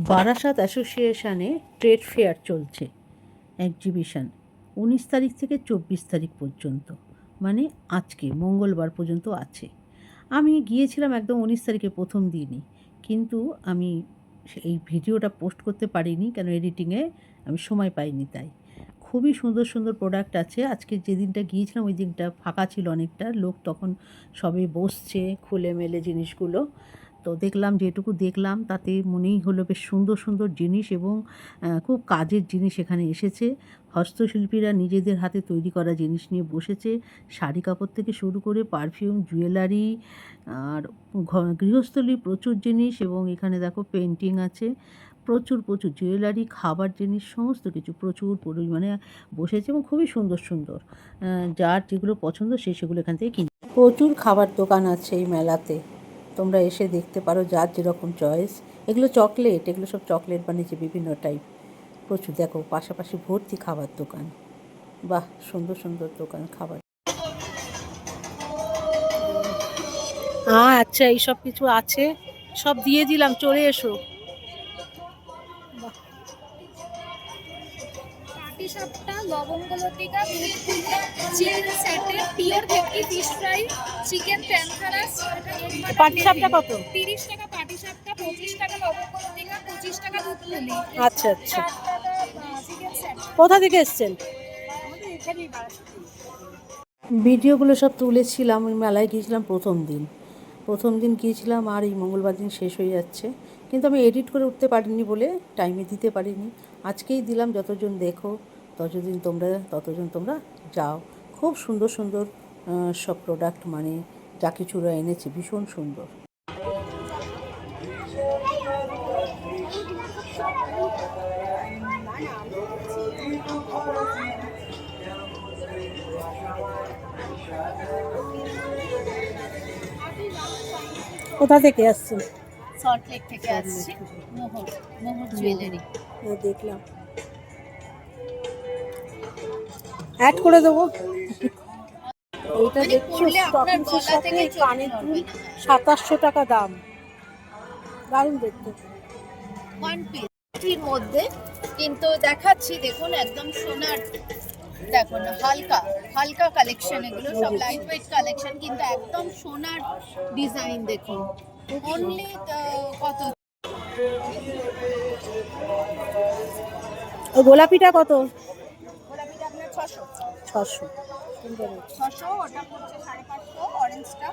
Barasat অ্যাসোসিয়েশনে trade fair চলছে, exhibition 19 তারিখ থেকে 24 তারিখ পর্যন্ত, মানে আজকে মঙ্গলবার পর্যন্ত আছে। আমি গিয়েছিলাম একদম 19 তারিখে প্রথম দিনই, কিন্তু আমি এই ভিডিওটা পোস্ট করতে পারিনি, কেন এডিটিংয়ে আমি সময় পাইনি। তাই খুবই সুন্দর সুন্দর প্রোডাক্ট আছে। আজকে যেদিনটা গিয়েছিলাম ওই দিনটা ফাঁকা ছিল, অনেকটা লোক তখন সবে বসছে খুলে মেলে জিনিসগুলো। তো দেখলাম, যেটুকু দেখলাম তাতে মনেই হলো বেশ সুন্দর সুন্দর জিনিস এবং খুব কাজের জিনিস এখানে এসেছে। হস্তশিল্পীরা নিজেদের হাতে তৈরি করা জিনিস নিয়ে বসেছে, শাড়ি কাপড় থেকে শুরু করে পারফিউম, জুয়েলারি আর গৃহস্থলী প্রচুর জিনিস। এবং এখানে দেখো পেন্টিং আছে, প্রচুর প্রচুর জুয়েলারি, খাবার জিনিস, সমস্ত কিছু প্রচুর পরিমাণে বসেছে এবং খুবই সুন্দর সুন্দর। যার যেগুলো পছন্দ সে সেগুলো এখান থেকে কিনে। প্রচুর খাবার দোকান আছে এই মেলাতে, তোমরা এসে দেখতে পারো, যার যেরকম চয়েস। এগুলো চকলেট, এগুলো সব চকলেট বানিয়েছে বিভিন্ন টাইপ, প্রচুর। দেখো পাশাপাশি ভর্তি খাবার দোকান, বাহ সুন্দর সুন্দর দোকান খাবার। আচ্ছা, এই সব কিছু আছে, সব দিয়ে দিলাম, চলে এসো। পাটিসাপটা, লবঙ্গ লতিকা, চিকেন স্যাটে, পিওর ভেটকি ফিশ ফ্রাই, চিকেন প্যান্থারাস। পাটিসাপটা কত? 30 টাকা পাটিসাপটা, 25 টাকা লবঙ্গ লতিকা, 25 টাকা দুধ পুলি। আচ্ছা আচ্ছা। 60 টাকা চিকেন স্যাট। কোথা থেকে এসছেন? আমাদের এখানেই বারাসাতে। ভিডিওগুলো সব তুলেছিলাম, ওই মেলায় গিয়েছিলাম প্রথম দিন গিয়েছিলাম, আর এই মঙ্গলবার দিন শেষ হয়ে যাচ্ছে, কিন্তু আমি এডিট করে উঠতে পারিনি বলে টাইমে দিতে পারিনি। আজকেই দিলাম, যতজন দেখো ততজন তোমরা যাও। খুব সুন্দর সুন্দর সব প্রোডাক্ট, মানে যা কিছুরা এনেছে ভীষণ সুন্দর। কোথা থেকে আসছেন? সল্টলেক থেকে আসছে, মোহর জুয়েলারি। দেখলাম, অ্যাড করে দেবো। এইটা দেখছো, স্টকিংসের সাথে কানের দুল, 2700 টাকা দাম, দারুণ দেখতে। ওয়ান পিসের মধ্যে কিন্তু দেখাচ্ছি, দেখুন একদম সোনার, দেখুন হালকা হালকা কালেকশন, এগুলো সব লাইট ওয়েট কালেকশন, কিন্তু একদম সোনার ডিজাইন। দেখুন অনলি কত? ওই গোলাপিটা কত? গোলাপিটা আপনার 600। 600। 600, ওটা পড়ছে 550, অরেঞ্জটা।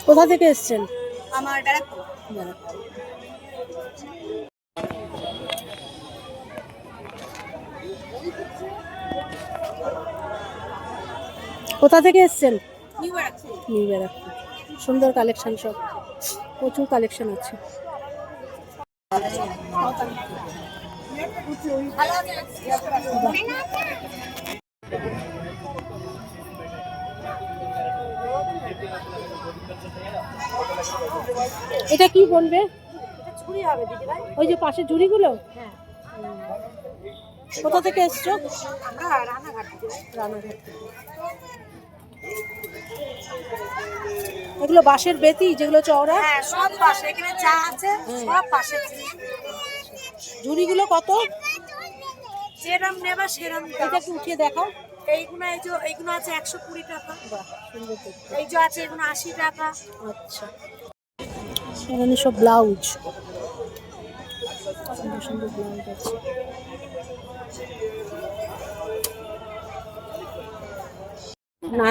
কোথা থেকে এসছেন? আমার ব্যারাকপুর। কোথা থেকে এসছেন? নিউ ব্যারাকপুর। নিউ ব্যারাকপুর। সুন্দর কালেকশন, সব প্রচুর কালেকশন আছে। এটা কি বলবে? ঝুড়ি হবে দিদি ভাই। ওই যে পাশে ঝুড়িগুলো। কোথা থেকে এসছো? আমরা রানাঘাট থেকে। রানাঘাট থেকে। এগুলো বাঁশের বেতি, যেগুলো চওড়া? হ্যাঁ, সব পাশে, এখানে যা আছে সব পাশে। ঝুড়িগুলো কত? যেরম নেবা সেরম। এটা একটু উঠিয়ে দেখাও। এইগুলো আছে 120 টাকা। বাহ, সুন্দর দেখতে। এই যে আছে এগুলো 80 টাকা। আচ্ছা, এখানে সব ব্লাউজ, সুন্দর সুন্দর ব্লাউজ আছে।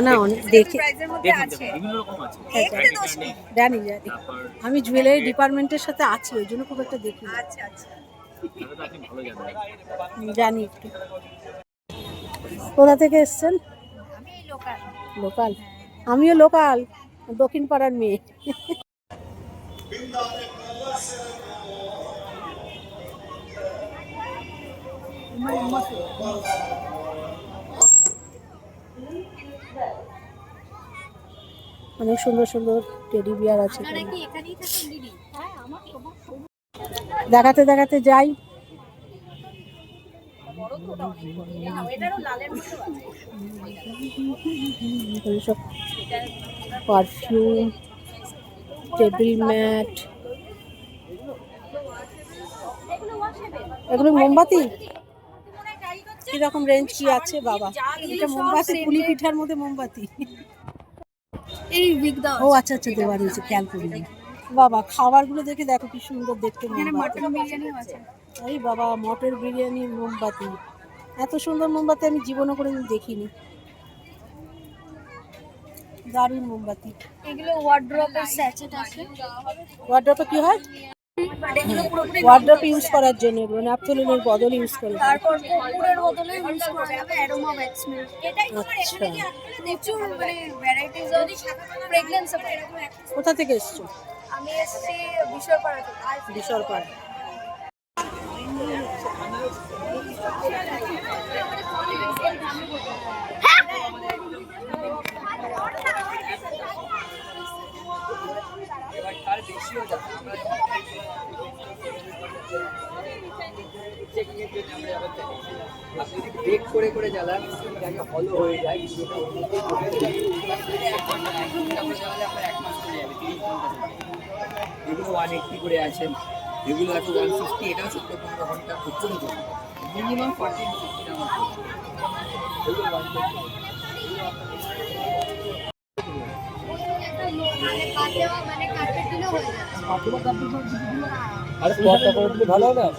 না অনেক দেখে প্রাইজের মধ্যে আছে, বিভিন্ন রকম আছে। এখানে 10 টি। জানি। আমি জুয়েলারি ডিপার্টমেন্টের সাথে আছি, ওই জন্য খুব একটা দেখি না। আচ্ছা আচ্ছা। তাহলে তো আপনি ভালো জানেন। জানি একটু। কোথা থেকে এসছেন? আমি লোকাল। লোকাল? আমিও লোকাল, দক্ষিণ পাড়ার মেয়ে। অনেক সুন্দর সুন্দর টেডি বিয়ার আছে। আপনারা কি এখানেই থাকেন দিদি? হ্যাঁ, আমার সবার দেখাতে দেখাতে যাই। বড় তো ওটা অনেক বড়। এটারও লালের মতো আছে। সব পারফিউম, টেবিল ম্যাট, এগুলো মোমবাতি কিরকম রেঞ্জ কি আছে বাবা? এটা মোমবাতি, পুলি পিঠার মধ্যে মোমবাতি। এই উইক দা ও আচ্ছা আচ্ছা, দেওয়া রয়েছে, খেয়াল করিনি। বাবা খাবারগুলো দেখে দেখো কি সুন্দর দেখতে এখানে মোমবাতি। মটন বিরিয়ানিও আছে। এই বাবা, মটর বিরিয়ানি মোমবাতি, এত সুন্দর মোমবাতি আমি জীবনে কোনোদিন দেখিনি। দারুণ মোমবাতি। এগুলো ওয়ার্ড্রপের স্যাচেট আছে। ওয়ার্ড্রপে কি হয়? এগুলো পুরোপুরি ওয়ার্ড্রপ ইউজ করার জন্য, ন্যাপথলিনের বদল ইউজ করে। তারপর কর্পূরের বদলে ইউজ করা যাবে অ্যারোমা ভ্যাক্স মিল্ক। এটাই তোমার আচ্ছা, এখানে কি প্রচুর মানে ভ্যারাইটিস অফ ফ্রেগন্যান্স আছে। কোথা থেকে এসছো? আমি এসেছি বিশ্বপাড়া থেকে। বিশরপাড়া। বেক করে করে জ্বালান, যাকে হলো হয়ে যায় এগুলো 180 করে আছে, এগুলো আছে 150, এটাও 14-15 ঘন্টা পর্যন্ত মিনিমাম 40-50 টাকা এগুলো 150। মানে কাটতে দিলেও হয়ে যাবে। আরে স্পটটা করে দিলে ভালো হবে না?